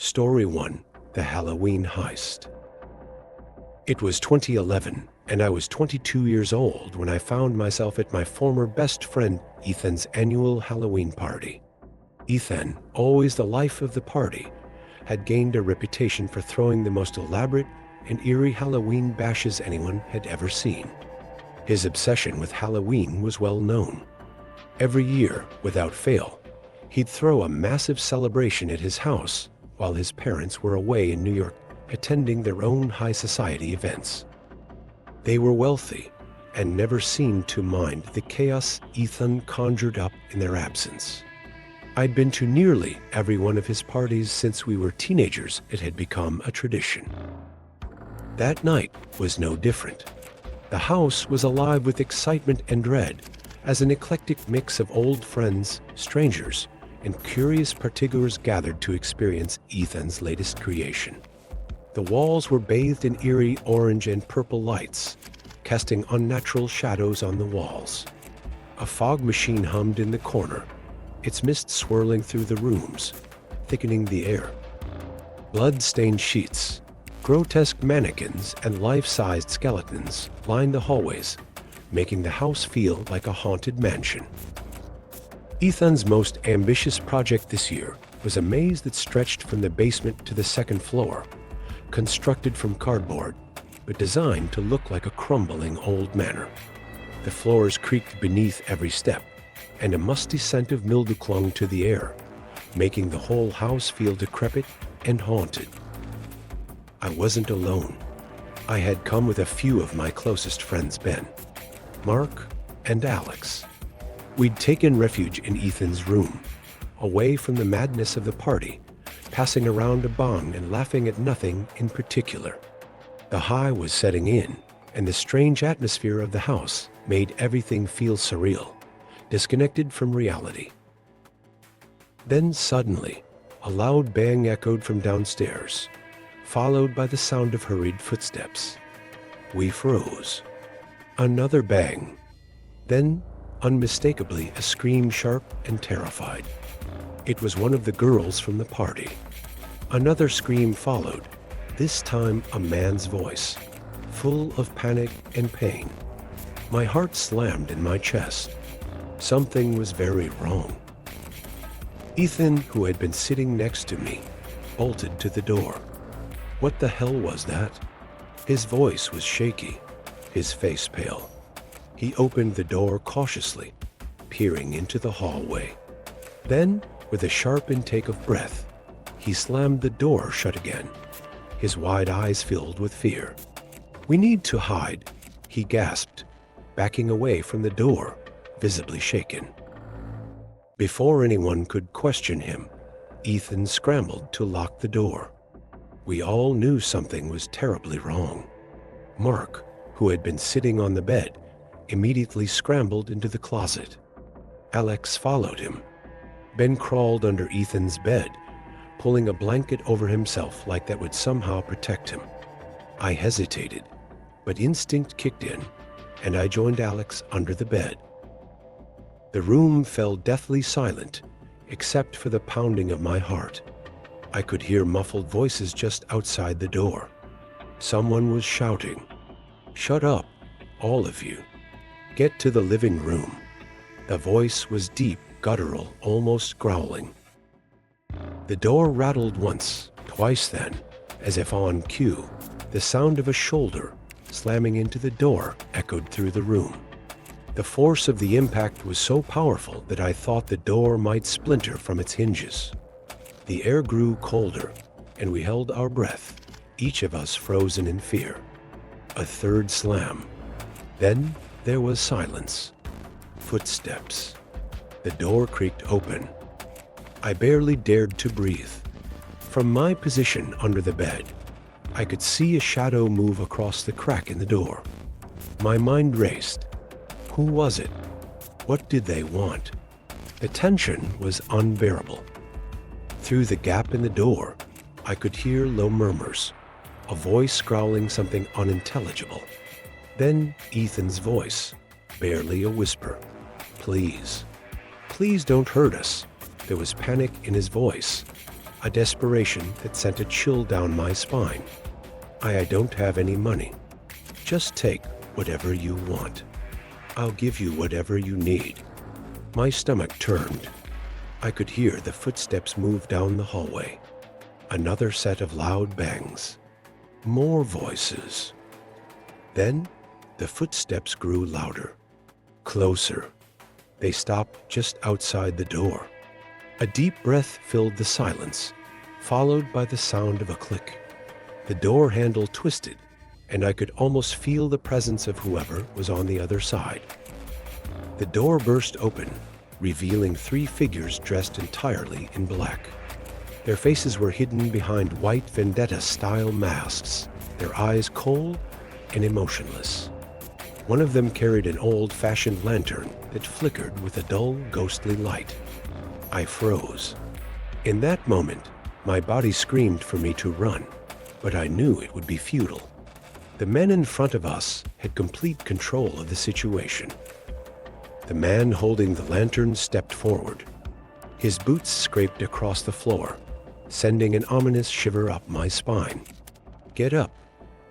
Story 1: The Halloween Heist. It was 2011, and I was 22 years old when I found myself at my former best friend Ethan's annual Halloween party. Ethan, always the life of the party, had gained a reputation for throwing the most elaborate and eerie Halloween bashes anyone had ever seen. His obsession with Halloween was well known. Every year, without fail, he'd throw a massive celebration at his house while his parents were away in New York attending their own high society events. They were wealthy and never seemed to mind the chaos Ethan conjured up in their absence. I'd been to nearly every one of his parties since we were teenagers. It had become a tradition. That night was no different. The house was alive with excitement and dread as an eclectic mix of old friends, strangers, and curious particulars gathered to experience Ethan's latest creation. The walls were bathed in eerie orange and purple lights, casting unnatural shadows on the walls. A fog machine hummed in the corner, its mist swirling through the rooms, thickening the air. Blood-stained sheets, grotesque mannequins, and life-sized skeletons lined the hallways, making the house feel like a haunted mansion. Ethan's most ambitious project this year was a maze that stretched from the basement to the second floor, constructed from cardboard, but designed to look like a crumbling old manor. The floors creaked beneath every step, and a musty scent of mildew clung to the air, making the whole house feel decrepit and haunted. I wasn't alone. I had come with a few of my closest friends, Ben, Mark, and Alex. We'd taken refuge in Ethan's room, away from the madness of the party, passing around a bong and laughing at nothing in particular. The high was setting in, and the strange atmosphere of the house made everything feel surreal, disconnected from reality. Then suddenly, a loud bang echoed from downstairs, followed by the sound of hurried footsteps. We froze. Another bang. Then, unmistakably, a scream, sharp and terrified. It was one of the girls from the party. Another scream followed, this time a man's voice, full of panic and pain. My heart slammed in my chest. Something was very wrong. Ethan, who had been sitting next to me, bolted to the door. What the hell was that? His voice was shaky, his face pale. He opened the door cautiously, peering into the hallway. Then, with a sharp intake of breath, he slammed the door shut again, his wide eyes filled with fear. "We need to hide," he gasped, backing away from the door, visibly shaken. Before anyone could question him, Ethan scrambled to lock the door. We all knew something was terribly wrong. Mark, who had been sitting on the bed, immediately scrambled into the closet. Alex followed him. Ben crawled under Ethan's bed, pulling a blanket over himself like that would somehow protect him. I hesitated, but instinct kicked in, and I joined Alex under the bed. The room fell deathly silent, except for the pounding of my heart. I could hear muffled voices just outside the door. Someone was shouting, "Shut up, all of you. Get to the living room." The voice was deep, guttural, almost growling. The door rattled once, twice then, as if on cue. The sound of a shoulder slamming into the door echoed through the room. The force of the impact was so powerful that I thought the door might splinter from its hinges. The air grew colder, and we held our breath, each of us frozen in fear. A third slam. Then there was silence. Footsteps. The door creaked open. I barely dared to breathe. From my position under the bed, I could see a shadow move across the crack in the door. My mind raced. Who was it? What did they want? The tension was unbearable. Through the gap in the door, I could hear low murmurs, a voice growling something unintelligible. Then Ethan's voice, barely a whisper. "Please, please don't hurt us." There was panic in his voice. a desperation that sent a chill down my spine. I don't have any money. Just take whatever you want. I'll give you whatever you need. My stomach turned. I could hear the footsteps move down the hallway. Another set of loud bangs. More voices. Then, the footsteps grew louder. Closer. They stopped just outside the door. A deep breath filled the silence, followed by the sound of a click. The door handle twisted, and I could almost feel the presence of whoever was on the other side. The door burst open, revealing 3 figures dressed entirely in black. Their faces were hidden behind white vendetta-style masks, their eyes cold and emotionless. One of them carried an old-fashioned lantern that flickered with a dull, ghostly light. I froze. In that moment, my body screamed for me to run, but I knew it would be futile. The men in front of us had complete control of the situation. The man holding the lantern stepped forward. His boots scraped across the floor, sending an ominous shiver up my spine. "Get up,"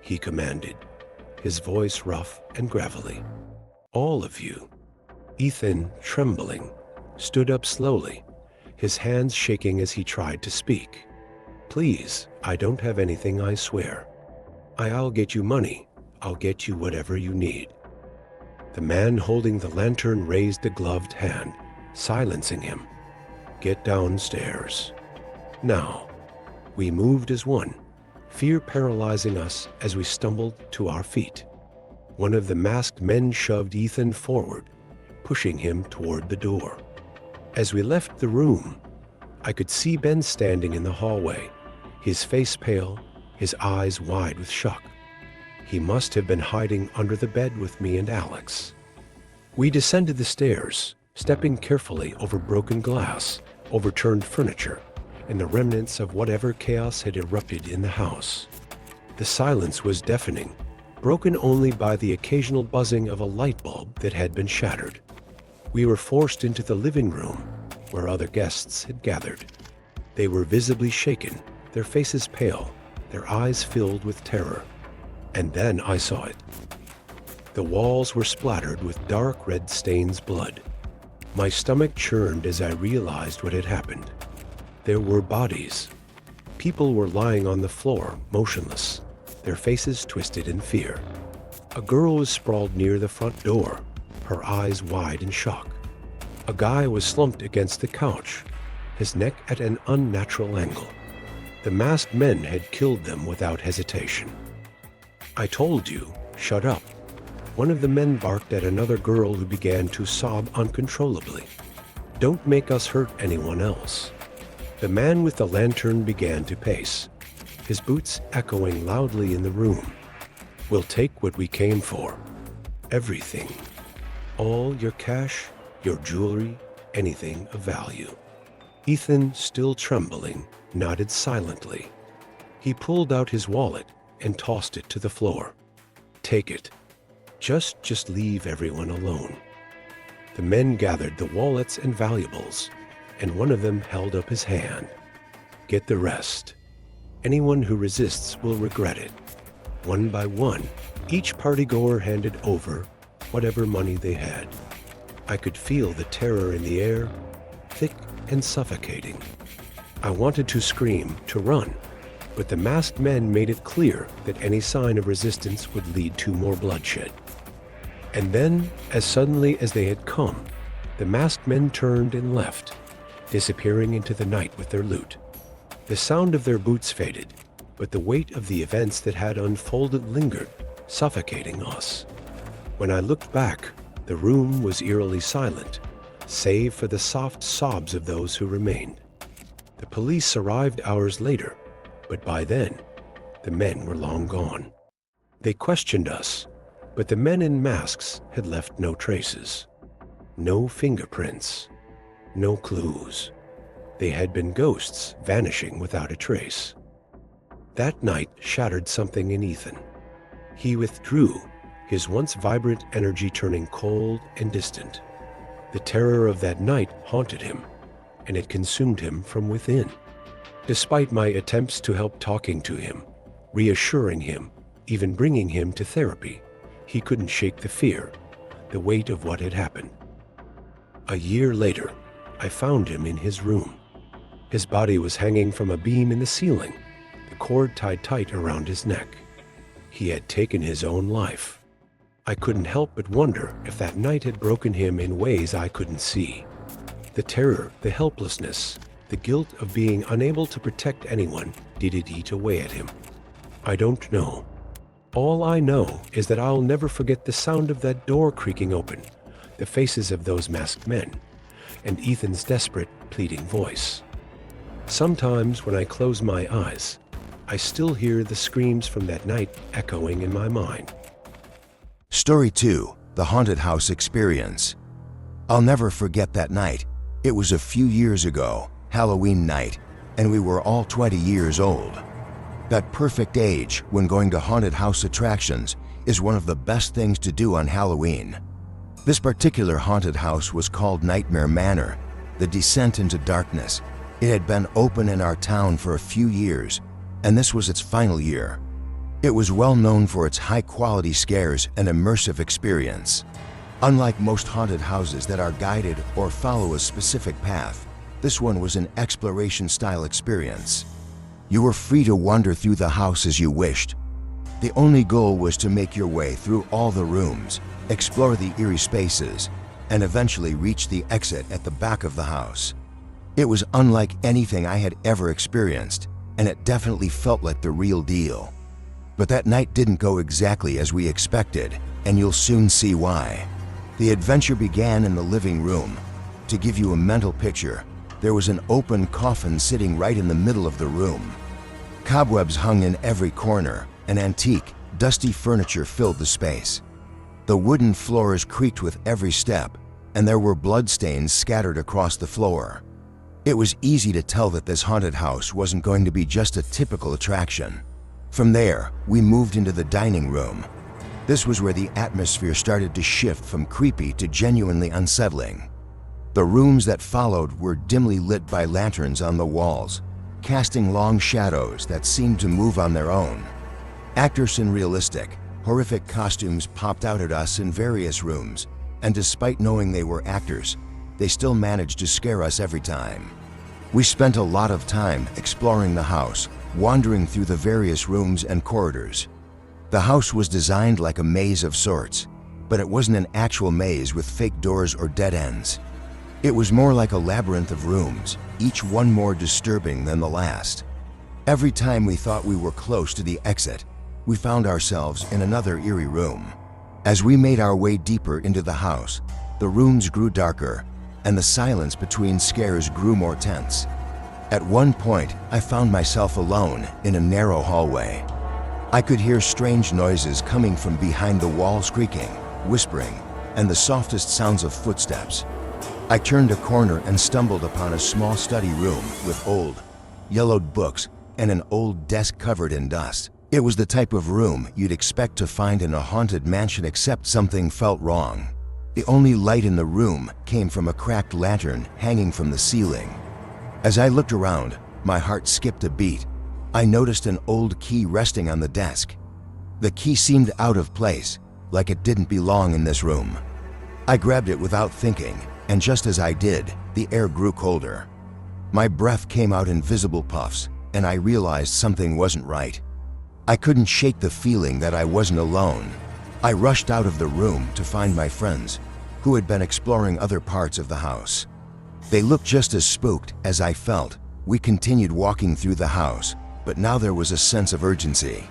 he commanded, his voice rough and gravelly. "All of you." Ethan, trembling, stood up slowly, his hands shaking as he tried to speak. "Please, I don't have anything, I swear. I'll get you money. I'll get you whatever you need." The man holding the lantern raised a gloved hand, silencing him. "Get downstairs." Now, we moved as one, fear paralyzing us as we stumbled to our feet. One of the masked men shoved Ethan forward, pushing him toward the door. As we left the room, I could see Ben standing in the hallway, his face pale, his eyes wide with shock. He must have been hiding under the bed with me and Alex. We descended the stairs, stepping carefully over broken glass, overturned furniture, and the remnants of whatever chaos had erupted in the house. The silence was deafening, broken only by the occasional buzzing of a light bulb that had been shattered. We were forced into the living room, where other guests had gathered. They were visibly shaken, their faces pale, their eyes filled with terror. And then I saw it. The walls were splattered with dark red stains blood. My stomach churned as I realized what had happened. There were bodies. People were lying on the floor, motionless, their faces twisted in fear. A girl was sprawled near the front door, her eyes wide in shock. A guy was slumped against the couch, his neck at an unnatural angle. The masked men had killed them without hesitation. "I told you, shut up." One of the men barked at another girl who began to sob uncontrollably. "Don't make us hurt anyone else." The man with the lantern began to pace, his boots echoing loudly in the room. "We'll take what we came for. Everything. All your cash, your jewelry, anything of value." Ethan, still trembling, nodded silently. He pulled out his wallet and tossed it to the floor. "Take it. Just leave everyone alone." The men gathered the wallets and valuables, and one of them held up his hand. "Get the rest. Anyone who resists will regret it." One by one, each partygoer handed over whatever money they had. I could feel the terror in the air, thick and suffocating. I wanted to scream, to run, but the masked men made it clear that any sign of resistance would lead to more bloodshed. And then, as suddenly as they had come, the masked men turned and left, disappearing into the night with their loot. The sound of their boots faded, but the weight of the events that had unfolded lingered, suffocating us. When I looked back, the room was eerily silent, save for the soft sobs of those who remained. The police arrived hours later, but by then, the men were long gone. They questioned us, but the men in masks had left no traces. No fingerprints, no clues. They had been ghosts vanishing without a trace. That night shattered something in Ethan. He withdrew, his once vibrant energy turning cold and distant. The terror of that night haunted him, and it consumed him from within. Despite my attempts to help talking to him, reassuring him, even bringing him to therapy, he couldn't shake the fear, the weight of what had happened. A year later, I found him in his room. His body was hanging from a beam in the ceiling, the cord tied tight around his neck. He had taken his own life. I couldn't help but wonder if that night had broken him in ways I couldn't see. The terror, the helplessness, the guilt of being unable to protect anyone, did it eat away at him? I don't know. All I know is that I'll never forget the sound of that door creaking open, the faces of those masked men, and Ethan's desperate, pleading voice. Sometimes when I close my eyes, I still hear the screams from that night echoing in my mind. Story 2, The Haunted House Experience. I'll never forget that night. It was a few years ago, Halloween night, and we were all 20 years old. That perfect age when going to haunted house attractions is one of the best things to do on Halloween. This particular haunted house was called Nightmare Manor, the descent into darkness. It had been open in our town for a few years, and this was its final year. It was well known for its high-quality scares and immersive experience. Unlike most haunted houses that are guided or follow a specific path, this one was an exploration-style experience. You were free to wander through the house as you wished. The only goal was to make your way through all the rooms, explore the eerie spaces, and eventually reach the exit at the back of the house. It was unlike anything I had ever experienced, and it definitely felt like the real deal. But that night didn't go exactly as we expected, and you'll soon see why. The adventure began in the living room. To give you a mental picture, there was an open coffin sitting right in the middle of the room. Cobwebs hung in every corner, and antique, dusty furniture filled the space. The wooden floors creaked with every step, and there were bloodstains scattered across the floor. It was easy to tell that this haunted house wasn't going to be just a typical attraction. From there, we moved into the dining room. This was where the atmosphere started to shift from creepy to genuinely unsettling. The rooms that followed were dimly lit by lanterns on the walls, casting long shadows that seemed to move on their own. Actors in realistic, horrific costumes popped out at us in various rooms, and despite knowing they were actors, they still managed to scare us every time. We spent a lot of time exploring the house, wandering through the various rooms and corridors. The house was designed like a maze of sorts, but it wasn't an actual maze with fake doors or dead ends. It was more like a labyrinth of rooms, each one more disturbing than the last. Every time we thought we were close to the exit, we found ourselves in another eerie room. As we made our way deeper into the house, the rooms grew darker, and the silence between scares grew more tense. At one point, I found myself alone in a narrow hallway. I could hear strange noises coming from behind the walls, creaking, whispering, and the softest sounds of footsteps. I turned a corner and stumbled upon a small study room with old, yellowed books and an old desk covered in dust. It was the type of room you'd expect to find in a haunted mansion, except something felt wrong. The only light in the room came from a cracked lantern hanging from the ceiling. As I looked around, my heart skipped a beat. I noticed an old key resting on the desk. The key seemed out of place, like it didn't belong in this room. I grabbed it without thinking, and just as I did, the air grew colder. My breath came out in visible puffs, and I realized something wasn't right. I couldn't shake the feeling that I wasn't alone. I rushed out of the room to find my friends, who had been exploring other parts of the house. They looked just as spooked as I felt. We continued walking through the house, but now there was a sense of urgency.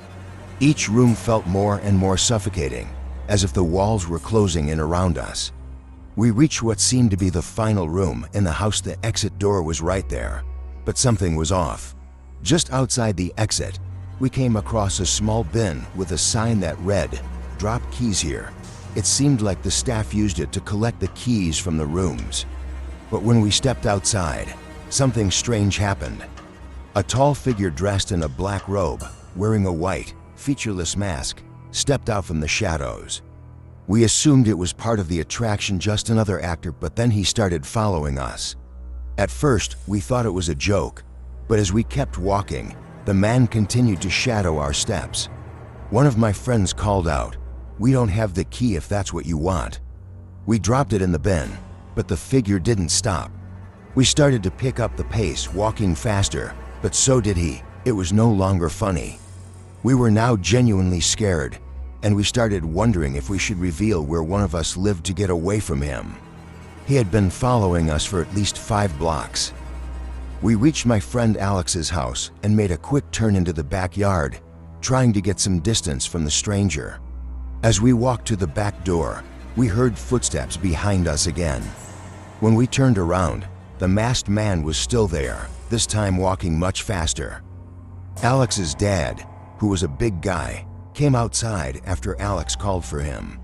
Each room felt more and more suffocating, as if the walls were closing in around us. We reached what seemed to be the final room in the house. The exit door was right there, but something was off. Just outside the exit, we came across a small bin with a sign that read, "Drop keys here." It seemed like the staff used it to collect the keys from the rooms. But when we stepped outside, something strange happened. A tall figure dressed in a black robe, wearing a white, featureless mask, stepped out from the shadows. We assumed it was part of the attraction, just another actor, but then he started following us. At first, we thought it was a joke, But as we kept walking, the man continued to shadow our steps. One of my friends called out, "We don't have the key if that's what you want." We dropped it in the bin, but the figure didn't stop. We started to pick up the pace, walking faster, but so did he. It was no longer funny. We were now genuinely scared, and we started wondering if we should reveal where one of us lived to get away from him. He had been following us for at least 5 blocks. We reached my friend Alex's house and made a quick turn into the backyard, trying to get some distance from the stranger. As we walked to the back door, we heard footsteps behind us again. When we turned around, the masked man was still there, this time walking much faster. Alex's dad, who was a big guy, came outside after Alex called for him.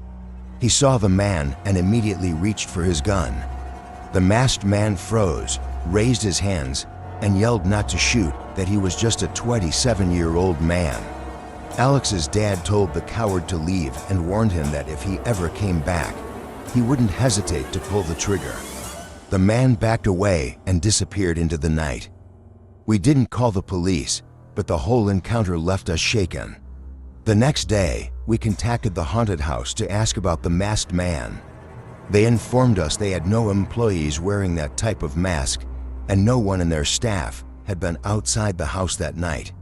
He saw the man and immediately reached for his gun. The masked man froze, raised his hands, and yelled not to shoot, that he was just a 27-year-old man. Alex's dad told the coward to leave and warned him that if he ever came back, he wouldn't hesitate to pull the trigger. The man backed away and disappeared into the night. We didn't call the police, but the whole encounter left us shaken. The next day, we contacted the haunted house to ask about the masked man. They informed us they had no employees wearing that type of mask, and no one in their staff had been outside the house that night.